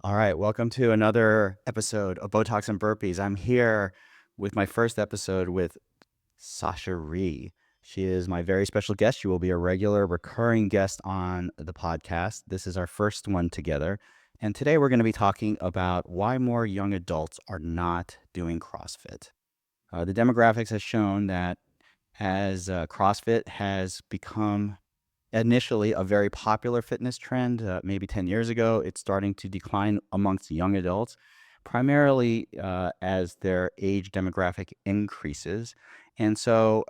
All right, welcome to another episode of Botox and Burpees. I'm here with my first episode with Sasha Rhee. She is my very special guest. She will be a regular, recurring guest on the podcast. This is our first one together. And today we're going to be talking about why more young adults are not doing CrossFit. The demographics has shown that as CrossFit has become initially a very popular fitness trend, maybe 10 years ago, it's starting to decline amongst young adults, primarily as their age demographic increases. And so,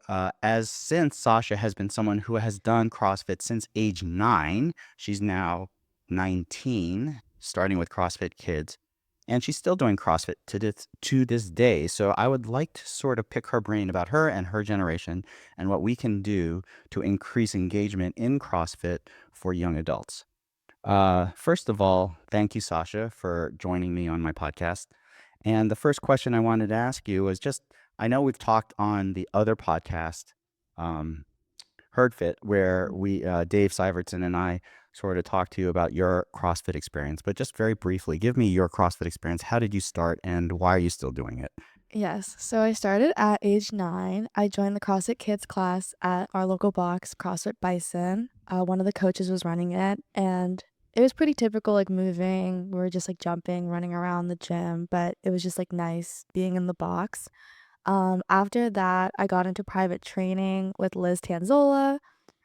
since Sasha has been someone who has done CrossFit since age 9, she's now 19, starting with CrossFit Kids. And she's still doing CrossFit to this day. So I would like to sort of pick her brain about her and her generation and what we can do to increase engagement in CrossFit for young adults. First of all, thank you, Sasha, for joining me on my podcast. And the first question I wanted to ask you was just, I know we've talked on the other podcast, um, HerdFit, where Dave Syvertson and I sort of talked to you about your CrossFit experience, but just very briefly, give me your CrossFit experience. How did you start and why are you still doing it? Yes, so I started at age 9. I joined the CrossFit Kids class at our local box, CrossFit Bison. One of the coaches was running it, and it was pretty typical, like moving. We were just like jumping, running around the gym, but it was just like nice being in the box. After that, I got into private training with Liz Tanzola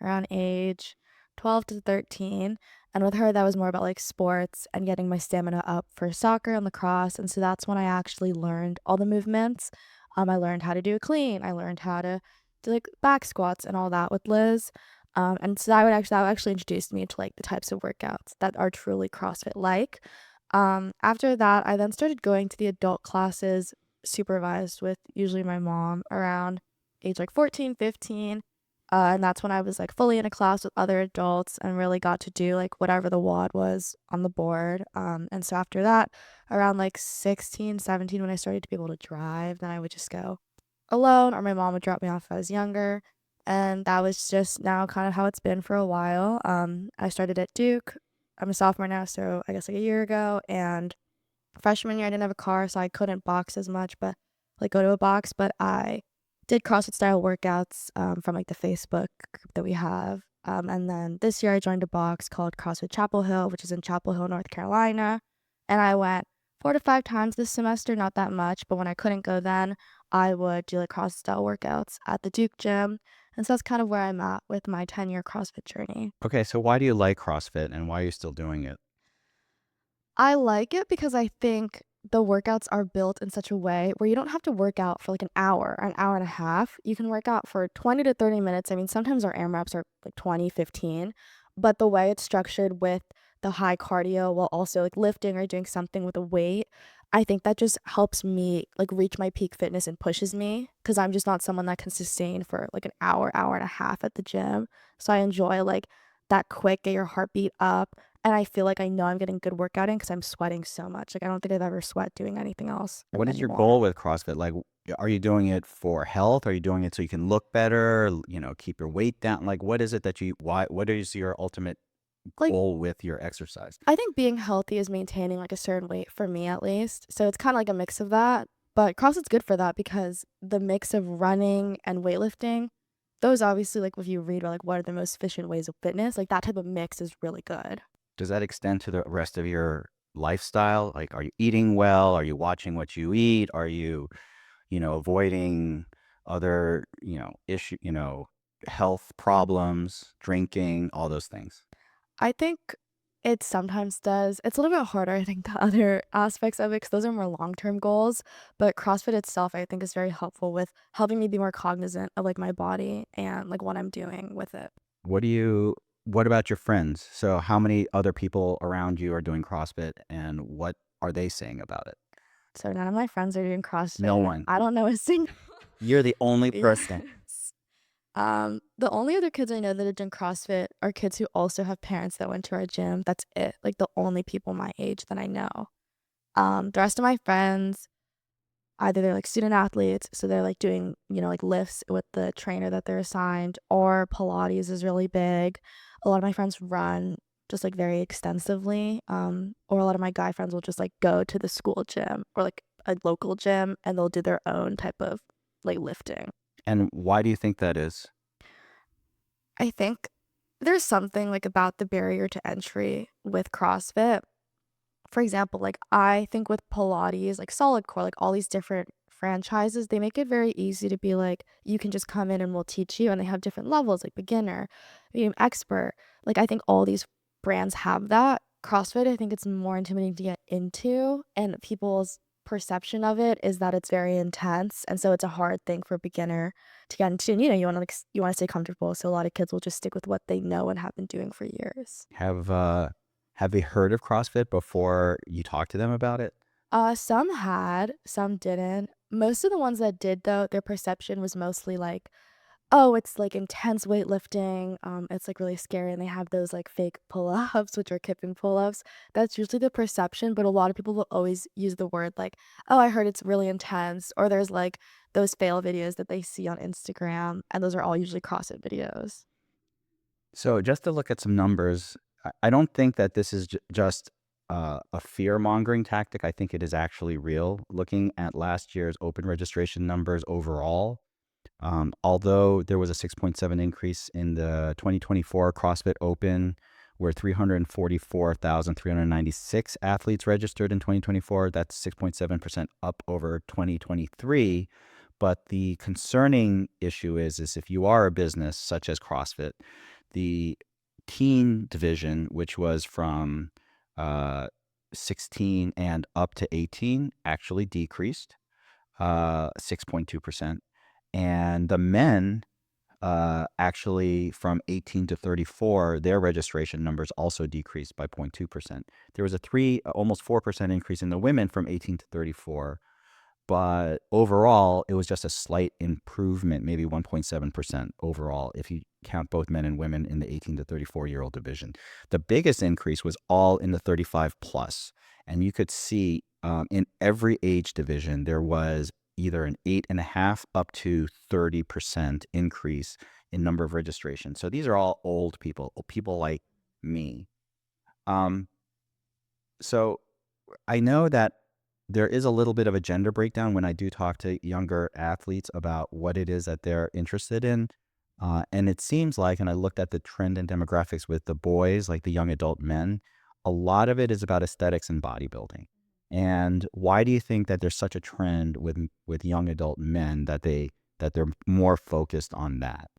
around age 12 to 13. And with her, that was more about like sports and getting my stamina up for soccer and lacrosse. And so that's when I actually learned all the movements. I learned how to do a clean. I learned how to do like back squats and all that with Liz. And so that actually introduced me to like the types of workouts that are truly CrossFit like. After that, I then started going to the adult classes supervised with usually my mom around age like 14, 15. And that's when I was like fully in a class with other adults and really got to do like whatever the WOD was on the board. And so after that, around like 16, 17, when I started to be able to drive, then I would just go alone or my mom would drop me off if I was younger. And that was just now kind of how it's been for a while. I started at Duke. I'm a sophomore now, so I guess like a year ago. And freshman year, I didn't have a car, so I couldn't box as much, but like go to a box. But I did CrossFit style workouts from like the Facebook group that we have. And then this year, I joined a box called CrossFit Chapel Hill, which is in Chapel Hill, North Carolina. And I went 4 to 5 times this semester, not that much. But when I couldn't go then, I would do like CrossFit style workouts at the Duke gym. And so that's kind of where I'm at with my 10-year CrossFit journey. Okay, so why do you like CrossFit and why are you still doing it? I like it because I think the workouts are built in such a way where you don't have to work out for like an hour and a half. You can work out for 20 to 30 minutes. I mean, sometimes our AMRAPs are like 20, 15, but the way it's structured with the high cardio while also like lifting or doing something with a weight, I think that just helps me like reach my peak fitness and pushes me because I'm just not someone that can sustain for like an hour, hour and a half at the gym. So I enjoy like that quick, get your heartbeat up, and I feel like I know I'm getting good workout in because 'cause I'm sweating so much. Like, I don't think I've ever sweat doing anything else What is your anymore. goal with CrossFit? Like, are you doing it for health? Are you doing it so you can look better, keep your weight down? Like, what is it what is your ultimate Like, goal with your exercise? I think being healthy is maintaining, like, a certain weight for me at least, so it's kinda like a mix of that, but CrossFit's good for that because the mix of running and weightlifting, those obviously, like, if you read about, like, what are the most efficient ways of fitness, like, that type of mix is really good. Does that extend to the rest of your lifestyle? Like, are you eating well? Are you watching what you eat? Are you, avoiding other, health problems, drinking, all those things? I think it sometimes does. It's a little bit harder, I think, the other aspects of it, because those are more long-term goals, but CrossFit itself, I think, is very helpful with helping me be more cognizant of, like, my body and, like, what I'm doing with it. What do you what about your friends? So how many other people around you are doing CrossFit and what are they saying about it? So none of my friends are doing No CrossFit. one. I don't know a single. You're the only person. Yes. The only other kids I know that are doing CrossFit are kids who also have parents that went to our gym. That's it. Like, the only people my age that I know. The rest of my friends, either they're like student athletes, so they're like doing, like lifts with the trainer that they're assigned, or Pilates is really big. A lot of my friends run. just like very extensively. Or a lot of my guy friends will just like go to the school gym or like a local gym and they'll do their own type of like lifting. And why do you think that is? I think there's something like about the barrier to entry with CrossFit. For example, like I think with Pilates, like Solid Core, like all these different franchises, they make it very easy to be like, you can just come in and we'll teach you. And they have different levels, like beginner, medium, expert. Like I think all these brands have that. CrossFit, I think it's more intimidating to get into, and people's perception of it is that it's very intense. And so it's a hard thing for a beginner to get into. And you want to like you want to stay comfortable. So a lot of kids will just stick with what they know and have been doing for years. Have they heard of CrossFit before you talk to them about it? Some had, some didn't. Most of the ones that did though, their perception was mostly like, "Oh, it's like intense weightlifting, it's like really scary," and they have those like fake pull-ups, which are kipping pull-ups. That's usually the perception, but a lot of people will always use the word like, "Oh, I heard it's really intense," or there's like those fail videos that they see on Instagram, and those are all usually CrossFit videos. So just to look at some numbers, I don't think that this is just a fear mongering tactic. I think it is actually real. Looking at last year's open registration numbers overall, although there was a 6.7 increase in the 2024 CrossFit Open, where 344,396 athletes registered in 2024. That's 6.7% up over 2023. But the concerning issue is if you are a business such as CrossFit, the teen division, which was from uh, 16 and up to 18, actually decreased 6.2%. And the men, actually from 18 to 34, their registration numbers also decreased by 0.2%. There was a almost 4% increase in the women from 18 to 34. But overall, it was just a slight improvement, maybe 1.7% overall, if you count both men and women in the 18 to 34-year-old division. The biggest increase was all in the 35 plus. And you could see in every age division, there was either an 8.5 up to 30% increase in number of registrations. So these are all old people like me. Um, so I know that there is a little bit of a gender breakdown when I do talk to younger athletes about what it is that they're interested in. And it seems like, and I looked at the trend and demographics with the boys, like the young adult men, a lot of it is about aesthetics and bodybuilding. And why do you think that there's such a trend with young adult men that they're more focused on that?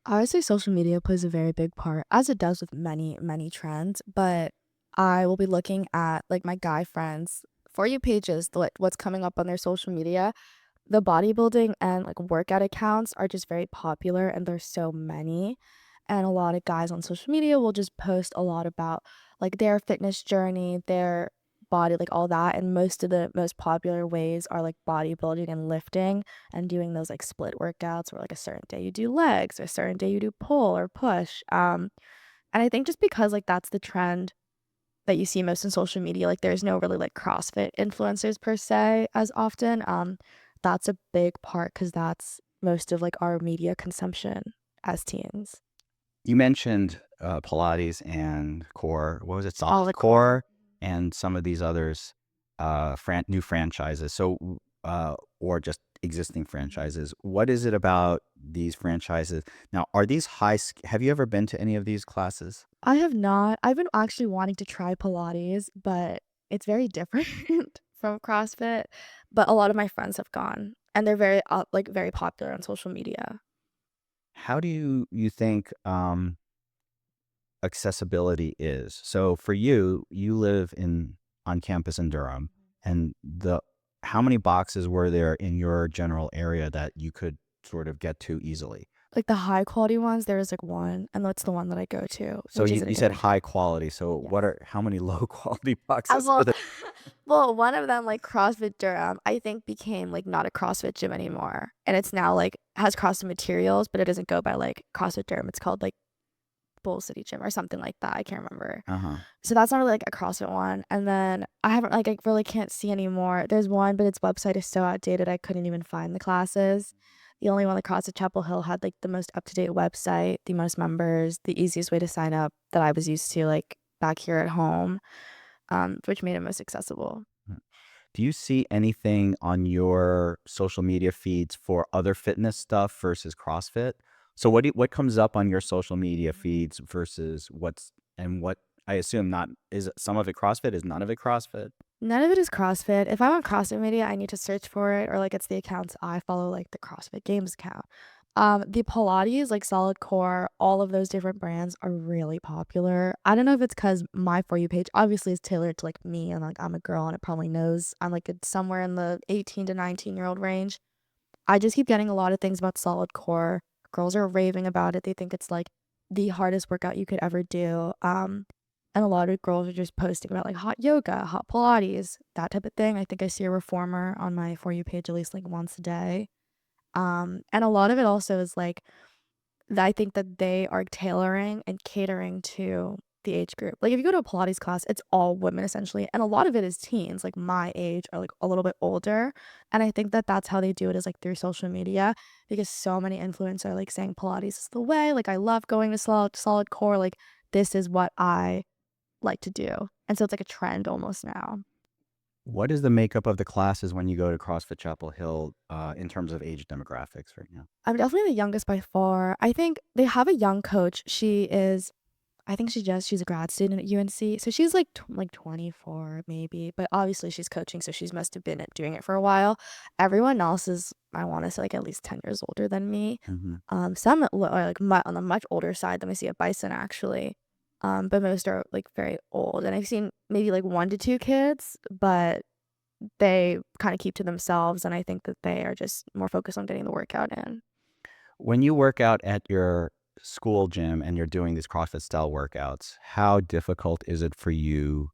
I would say social media plays a very big part, as it does with many, many trends. But I will be looking at like my guy friends' For You pages, what's coming up on their social media. The bodybuilding and like workout accounts are just very popular, and there's so many. And a lot of guys on social media will just post a lot about like their fitness journey, their body, like all that. And most of the most popular ways are like bodybuilding and lifting and doing those like split workouts where like a certain day you do legs or a certain day you do pull or push. And I think just because like that's the trend that you see most in social media, like there's no really like CrossFit influencers per se as often. That's a big part because that's most of like our media consumption as teens. You mentioned Pilates and Core. What was it? All Solid the core. Core and some of these others, new franchises. So, or just existing franchises. What is it about these franchises? Now, are these have you ever been to any of these classes? I have not. I've been actually wanting to try Pilates, but it's very different from CrossFit. But a lot of my friends have gone, and they're very like very popular on social media. How do you think accessibility is? So for you, you live in on campus in Durham, and the how many boxes were there in your general area that you could sort of get to easily? Like the high quality ones, there is like one, and that's the one that I go to, So which you, isn't you said even. high quality. So Yes. how many low quality I boxes are well, there? well, one of them, like CrossFit Durham, I think became like not a CrossFit gym anymore, and it's now like has CrossFit materials, but it doesn't go by like CrossFit Durham. It's called like Bull City Gym or something like that. I can't remember. Uh-huh. So that's not really like a CrossFit one. And then I haven't like I really can't see anymore. There's one, but its website is so outdated I couldn't even find the classes. The only one, the CrossFit Chapel Hill, had like the most up to date website, the most members, the easiest way to sign up that I was used to. Like back here at home, which made it most accessible. Mm. Do you see anything on your social media feeds for other fitness stuff versus CrossFit? So what comes up on your social media feeds versus what I assume not is some of it CrossFit, is none of it CrossFit? None of it is CrossFit. If I'm on CrossFit Media, I need to search for it, or like it's the accounts I follow, like the CrossFit Games account. The Pilates, like Solid Core, all of those different brands are really popular. I don't know if it's because my For You page obviously is tailored to like me and like I'm a girl and it probably knows I'm like somewhere in the 18 to 19-year-old range. I just keep getting a lot of things about solid core. Girls are raving about it. They think it's like the hardest workout you could ever do. And a lot of girls are just posting about like hot yoga, hot Pilates, that type of thing. I think I see a reformer on my For You page at least like once a day. And a lot of it also is like I think that they are tailoring and catering to the age group. Like if you go to a Pilates class, it's all women essentially, and a lot of it is teens, like my age or like a little bit older. And I think that that's how they do it is like through social media because so many influencers are like saying Pilates is the way. Like I love going to solid core. Like this is what I like to do, and so it's like a trend almost now. What is the makeup of the classes when you go to CrossFit Chapel Hill, in terms of age demographics right now? I'm definitely the youngest by far. I think they have a young coach. She is I think she's a grad student at UNC, so she's like 24 maybe, but obviously she's coaching, so she's must have been doing it for a while. Everyone else is, I wanna say, like, at least 10 years older than me. Mhm. Some are, like, on the much older side than we see at Bison, actually, but most are, like, very old, and I've seen maybe, like, 1 to 2 kids, but they kinda keep to themselves, and I think that they are just more focused on getting the workout in. When you work out at your school gym and you're doing these CrossFit style workouts, how difficult is it for you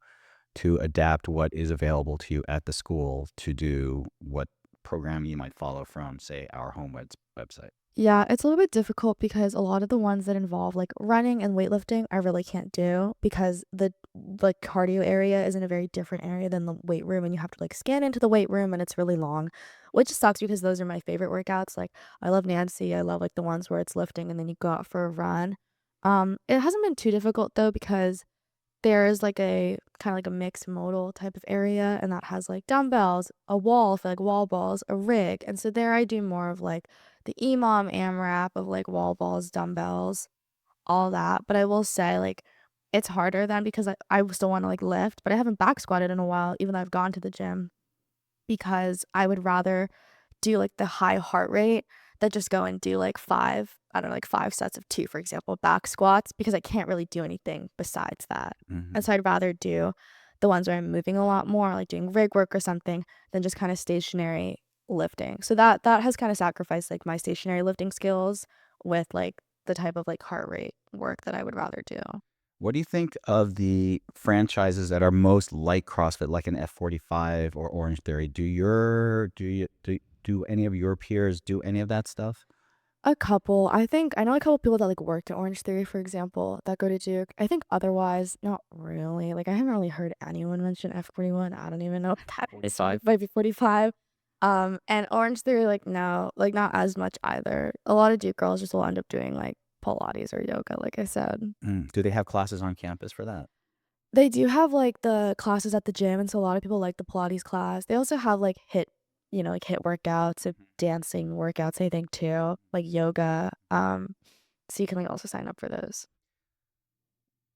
to adapt what is available to you at the school to do what program you might follow from, say, our home website? Yeah, it's a little bit difficult because a lot of the ones that involve like running and weightlifting, I really can't do because the like cardio area is in a very different area than the weight room and you have to like scan into the weight room and it's really long, which sucks because those are my favorite workouts. Like I love Nancy, I love like the ones where it's lifting and then you go out for a run. It hasn't been too difficult though because there is like a kind of like a mixed modal type of area, and that has like dumbbells, a wall for like wall balls, a rig. And so there I do more of like the EMOM AMRAP of like wall balls, dumbbells, all that. But I will say like it's harder then because I still want to like lift, but I haven't back squatted in a while, even though I've gone to the gym because I would rather do, like, the high heart rate than just go and do, like, 5 I don't know, like, 5 sets of 2, for example, back squats because I can't really do anything besides that. And Mhm. so I'd rather do the ones where I'm moving a lot more, like doing rig work or something, than just kinda stationary lifting. So that has kinda sacrificed, like, my stationary lifting skills with, like, the type of, like, heart rate work that I would rather do. What do you think of the franchises that are most like CrossFit, like an F45 or Orange Theory? Do any of your peers do any of that stuff? A couple. I know a couple people that, like, work at Orange Theory, for example, that go to Duke. I think otherwise, not really. Like, I haven't really heard anyone mention F41. I don't even know what that is. So it might be 45. And Orange Theory, like, no, like, not as much either. A lot of Duke girls just will end up doing, like, Pilates or yoga, like I said. Mm. Do they have classes on campus for that? They do have, like, the classes at the gym, and so a lot of people like the Pilates class. They also have, like, like, hit workouts and dancing workouts, I think, too, like yoga. So you can, like, also sign up for those.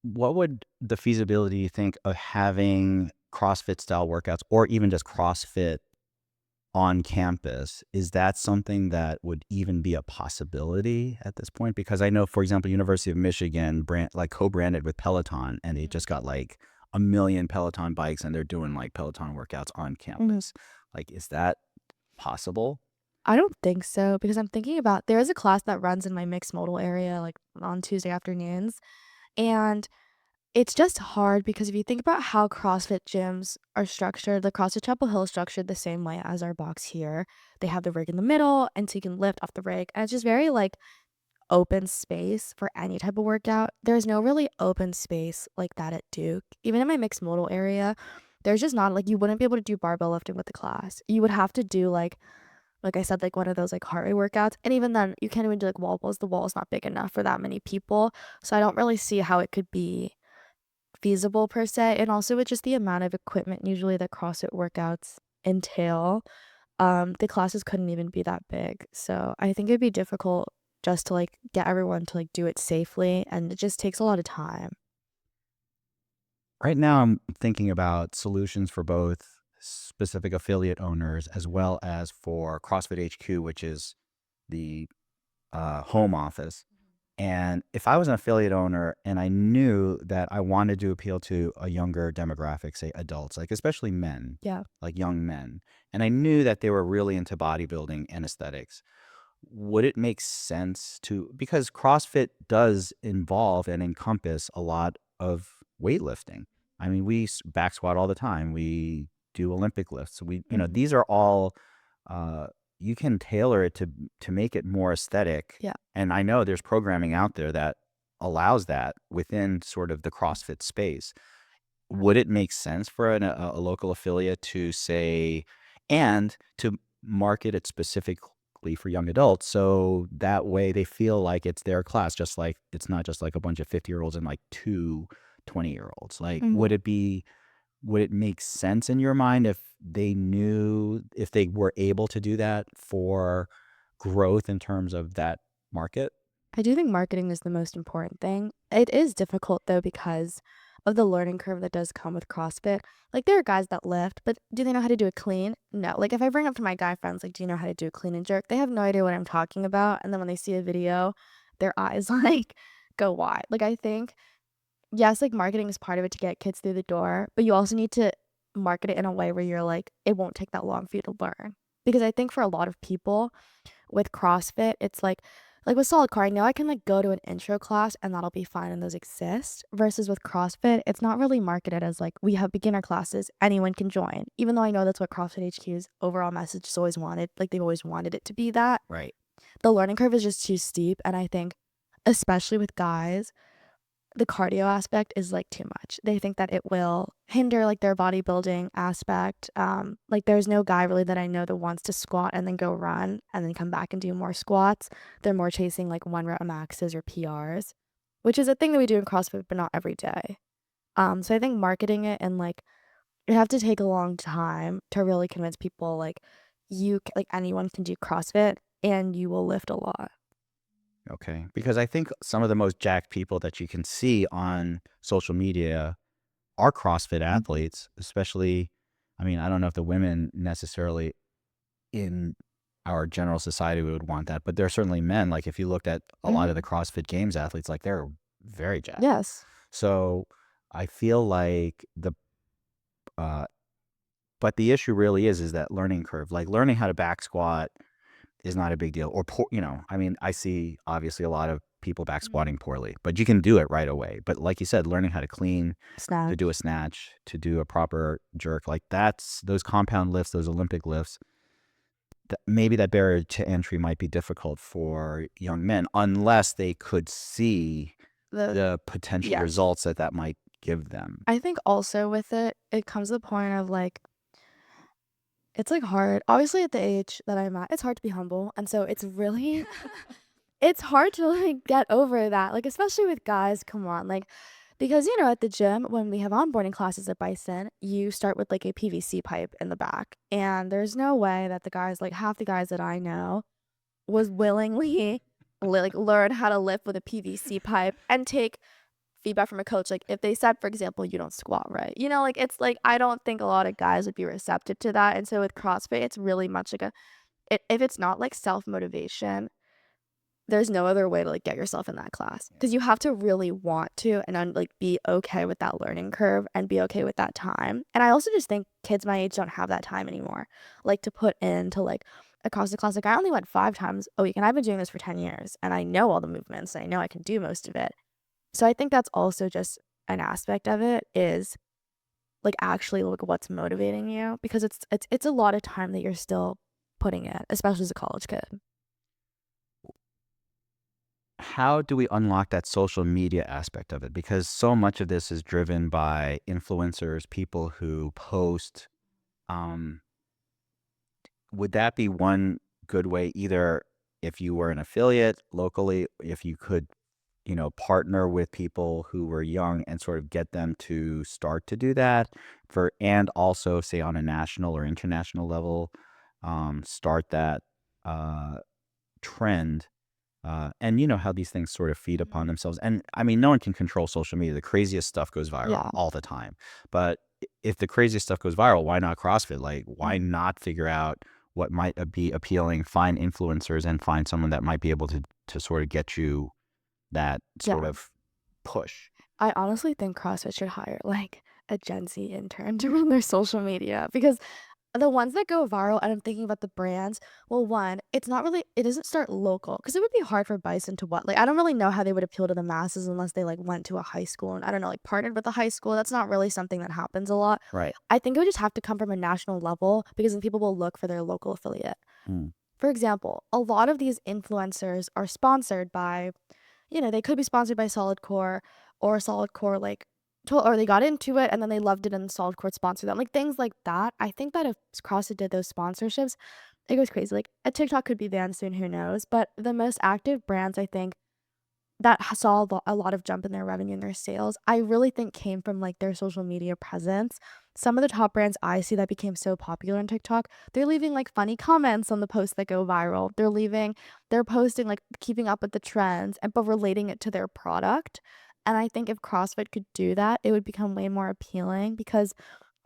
What would the feasibility you think of having CrossFit style workouts or even just CrossFit on campus? Is that something that would even be a possibility at this point? Because I know, for example, University of Michigan co-branded with Peloton, and they just got like a million Peloton bikes, and they're doing like Peloton workouts on Mhm. campus. Like, is that possible? I don't think so because I'm thinking about there is a class that runs in my mixed modal area, like, on Tuesday afternoons, and it's just hard because if you think about how CrossFit gyms are structured, the CrossFit Chapel Hill is structured the same way as our box here. They have the rig in the middle, and so you can lift off the rig, and it's just very, like, open space for any type of workout. There's no really open space like that at Duke. Even in my mixed modal area, there's just not like, you wouldn't be able to do barbell lifting with the class. You would have to do, like I said, like, one of those, like, heart rate workouts, and even then, you can't even do, like, wall balls. The wall is not big enough for that many people, so I don't really see how it could be feasible per se, and also with just the amount of equipment usually that CrossFit workouts entail, the classes couldn't even be that big. So I think it'd be difficult just to like get everyone to like do it safely, and it just takes a lot of time. Right now, I'm thinking about solutions for both specific affiliate owners as well as for CrossFit HQ, which is the home office. And if I was an affiliate owner and I knew that I wanted to appeal to a younger demographic, say adults, like especially men, Yeah. like young men, and I knew that they were really into bodybuilding and aesthetics, would it make sense to, because CrossFit does involve and encompass a lot of weightlifting. I mean, back squat all the time. We do Olympic lifts. Mhm. These are all, uh, you can tailor it to make it more aesthetic. Yeah. And I know there's programming out there that allows that within sort of the CrossFit space. Would it make sense for a local affiliate to say, and to market it specifically for young adults, so that way they feel like it's their class, just like it's not just like a bunch of 50-year-olds and like two 20-year-olds? Like, Mhm. would it make sense in your mind if they knew, if they were able to do that for growth in terms of that market? I do think marketing is the most important thing. It is difficult though because of the learning curve that does come with CrossFit. Like there are guys that lift, but do they know how to do a clean? No. Like if I bring up to my guy friends, like, do you know how to do a clean and jerk? They have no idea what I'm talking about. And then when they see a video, their eyes like go wide. Like I think, yes, like marketing is part of it to get kids through the door, but you also need to market it in a way where you're like, it won't take that long for you to learn. Because I think for a lot of people, with CrossFit, it's like with solid core, I know I can like go to an intro class and that'll be fine and those exist. Versus with CrossFit, it's not really marketed as like we have beginner classes, anyone can join. Even though I know that's what CrossFit HQ's overall message has always wanted, like they've always wanted it to be that. Right. The learning curve is just too steep. And I think, especially with guys, the cardio aspect is, like, too much. They think that it will hinder, like, their bodybuilding aspect. Like, there's no guy really that I know that wants to squat and then go run and then come back and do more squats. They're more chasing, like, 1 rep maxes or PRs, which is a thing that we do in CrossFit, but not every day. So I think marketing it and, like, you have to take a long time to really convince people, like, like, anyone can do CrossFit and you will lift a lot. Okay. Because I think some of the most jacked people that you can see on social media are CrossFit Mhm. athletes, especially, I mean, I don't know if the women necessarily in our general society would want that, but there are certainly men. Like if you looked at a lot of the Mhm. CrossFit Games athletes, like they're very jacked. Yes. So I feel like uh, but the issue really is that learning curve. Like learning how to back squat is not a big deal. Or I mean, I see obviously a lot of people back Mhm. squatting poorly, but you can do it right away. But like you said, learning how to clean, to do a Snatch. snatch, to do a proper jerk, like that's those compound lifts, those Olympic lifts. Maybe that barrier to entry might be difficult for young men unless they could see The the potential Yes. results that that might give them. I think also with it, it comes to the point of like, it's like hard. Obviously, at the age that I'm at, it's hard to be humble. And so it's really, it's hard to like get over that. Like, especially with guys, come on. Like, because, at the gym, when we have onboarding classes at Bison, you start with like a PVC pipe in the back. And there's no way that the guys, like half the guys that I know, was willingly like learn how to lift with a PVC pipe and take feedback from a coach, like, if they said, for example, "You don't squat right," like, it's like, I don't think a lot of guys would be receptive to that, and so with CrossFit, it's really much like if it's not, like, self-motivation, there's no other way to, like, get yourself in that class because you have to really want to and then, like, be okay with that learning curve and be okay with that time, and I also just think kids my age don't have that time anymore, like, to put into, like, a CrossFit class. Like, I only went 5 times a week, and I've been doing this for 10 years, and I know all the movements, and I know I can do most of it. So I think that's also just an aspect of it is, like, actually, like, what's motivating you because it's a lot of time that you're still putting in, especially as a college kid. How do we unlock that social media aspect of it? Because so much of this is driven by influencers, people who post. Um, would that be one good way, either if you were an affiliate locally, if you could partner with people who were young and sort of get them to start to do that and also say on a national or international level, start that uh, trend. And you know how these things sort of feed upon Mhm. themselves. And I mean, no one can control social media. The craziest stuff goes viral Yeah. all the time. But if the craziest stuff goes viral, why not CrossFit? Like, why Mhm. not figure out what might be appealing, find influencers and find someone that might be able to sort of get you that sort Yeah. of push. I honestly think CrossFit should hire, like, a Gen Z intern to run their social media because the ones that go viral, and I'm thinking about the brands, well, one, it doesn't start local because it would be hard for Bison to what like, I don't really know how they would appeal to the masses unless they, like, went to a high school and, I don't know, like, partnered with a high school. That's not really something that happens a lot. Right. I think it would just have to come from a national level because then people will look for their local affiliate. Mm. For example, a lot of these influencers are sponsored by they could be sponsored by Solidcore or Solidcore, like, or they got into it and then they loved it and Solidcore sponsored them, like, things like that. I think that if CrossFit did those sponsorships, it goes crazy. Like, a TikTok could be banned soon, who knows? But the most active brands, I think, that saw a lot of jump in their revenue and their sales, I really think came from, like, their social media presence. Some of the top brands I see that became so popular on TikTok, they're leaving, like, funny comments on the posts that go viral. They're posting, like, keeping up with the trends but relating it to their product. And I think if CrossFit could do that, it would become way more appealing because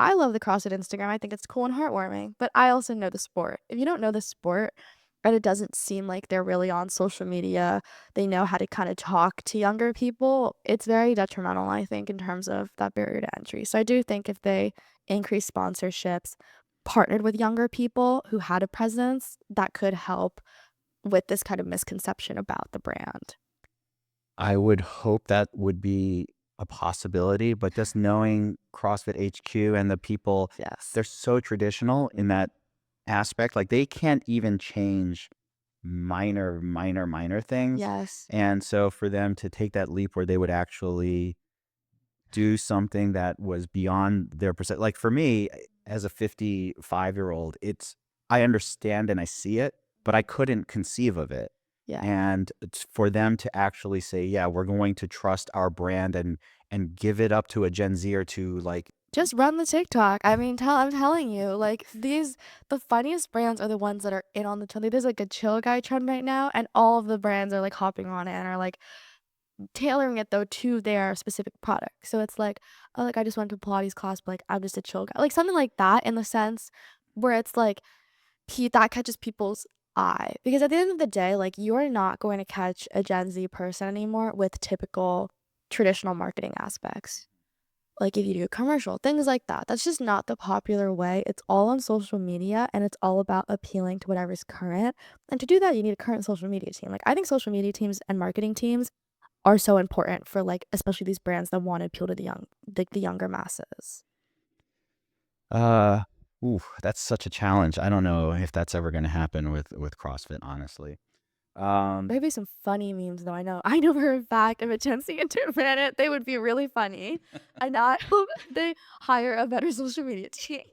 I love the CrossFit Instagram. I think it's cool and heartwarming, but I also know the sport. If you don't know the sport and it doesn't seem like they're really on social media, they know how to kinda talk to younger people, it's very detrimental, I think, in terms of that barrier to entry. So I do think if they increase sponsorships, partnered with younger people who had a presence, that could help with this kind of misconception about the brand. I would hope that would be a possibility, but just knowing CrossFit HQ and the people, Yes. they're so traditional in that aspect. Like they can't even change minor things. Yes. And so for them to take that leap where they would actually do something that was beyond their percent, like for me as a 55-year-old, I understand and I see it, but I couldn't conceive of it. Yeah. And it's for them to actually say, yeah, we're going to trust our brand and give it up to a Gen Z or to like. Just run the TikTok. I mean, I'm telling you, like, the funniest brands are the ones that are in on the trend. Like, there's, like, a chill guy trend right now, and all of the brands are, like, hopping on it and are, like, tailoring it, though, to their specific product. So it's like, "Oh, like, I just went to Pilates class, but, like, I'm just a chill guy." Like, something like that in the sense where it's, like, that catches people's eye. Because at the end of the day, like, you're not going to catch a Gen Z person anymore with typical traditional marketing aspects. Like, if you do a commercial, things like that. That's just not the popular way. It's all on social media, and it's all about appealing to whatever's current. And to do that, you need a current social media team. Like, I think social media teams and marketing teams are so important for, like, especially these brands that wanna appeal to the younger masses. Uh, that's such a challenge. I don't know if that's ever going to happen with CrossFit, honestly. Um, There'd be some funny memes, though, I know for a fact if a Gen Z intern ran it, they would be really funny, and I hope they hire a better social media team.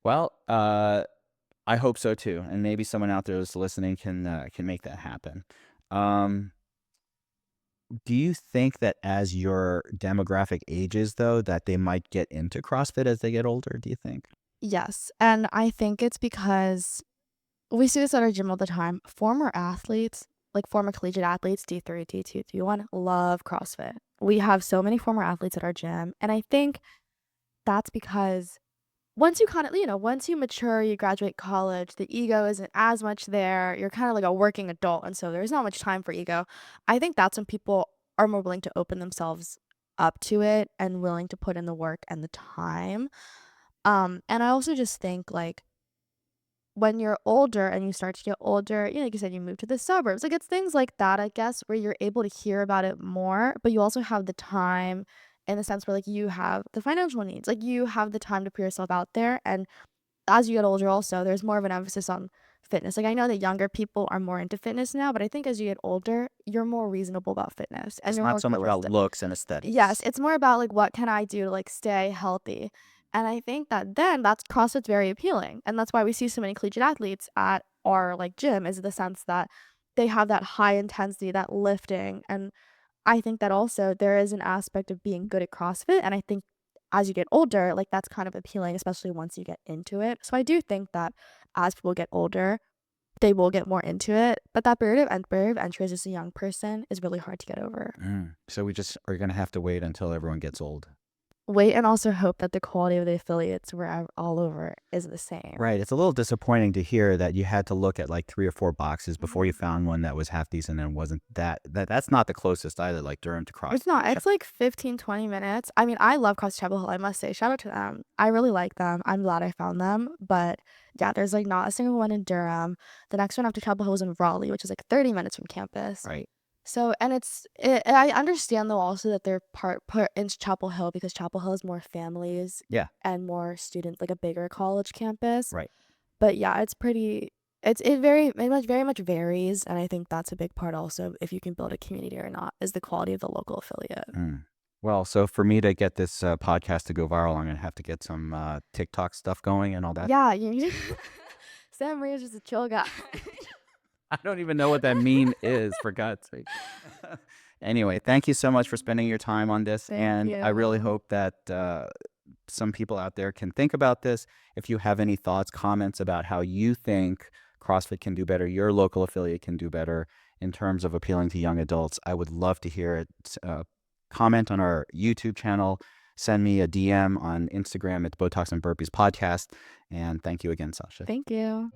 well, I hope so too, and maybe someone out there who's listening can make that happen. Um, do you think that as your demographic ages, though, that they might get into CrossFit as they get older? Do you think? Yes, and I think it's because we see this at our gym all the time. Former athletes, like former collegiate athletes, D3, D2, D1, love CrossFit. We have so many former athletes at our gym. And I think that's because once you kind of, once you mature, you graduate college, the ego isn't as much there. You're kind of like a working adult. And so there's not much time for ego. I think that's when people are more willing to open themselves up to it and willing to put in the work and the time. And I also just think like, when you're older and you start to get older, like you said, you move to the suburbs. Like it's things like that, I guess, where you're able to hear about it more, but you also have the time in the sense where like you have the financial needs. Like you have the time to put yourself out there. And as you get older also, there's more of an emphasis on fitness. Like I know that younger people are more into fitness now, but I think as you get older, you're more reasonable about fitness and It's you're not more so much about realistic. looks and Yes, aesthetics. it's more about, like, what can I do to, like, stay healthy? And I think that then that's CrossFit's very appealing, and that's why we see so many collegiate athletes at our, like, gym is the sense that they have that high intensity, that lifting, and I think that also there is an aspect of being good at CrossFit, and I think as you get older, like, that's kind of appealing, especially once you get into it. So I do think that as people get older, they will get more into it, but that barrier of entry as just a young person is really hard to get over. So we just are going to have to wait until everyone gets old. Wait and also hope that the quality of the affiliates all over is the same. Right. It's a little disappointing to hear that you had to look at like 3 or 4 boxes before you Mhm. found one that was half decent and wasn't that's not the closest either, like Durham to It's CrossFit. not. It's like 15, 20 minutes. I mean, I love CrossFit Chapel Hill, I must say. Shout out to them. I really like them. I'm glad I found them. But yeah, there's like not a single one in Durham. The next one after Chapel Hill was in Raleigh, which is like 30 minutes from campus. Right. So, and I understand though also that they're put into Chapel Hill because Chapel Hill is more families Yeah. and more students, like a bigger college campus. Right. But yeah, it very much varies, and I think that's a big part also if you can build a community or not, is the quality of the local affiliate. Well, so for me to get this podcast to go viral, I'm going to have to get some TikTok stuff going and all that. Yeah, you Sam Rhee is just a chill guy. I don't even know what that meme is, for God's sake. Anyway, thank you so much for spending your time on this. Thank And I really you. hope that some people out there can think about this. If you have any thoughts, comments about how you think CrossFit can do better, your local affiliate can do better in terms of appealing to young adults, I would love to hear it. Comment on our YouTube channel. Send me a DM on Instagram at Botox and Burpees podcast. And thank you again, Sasha. Thank you.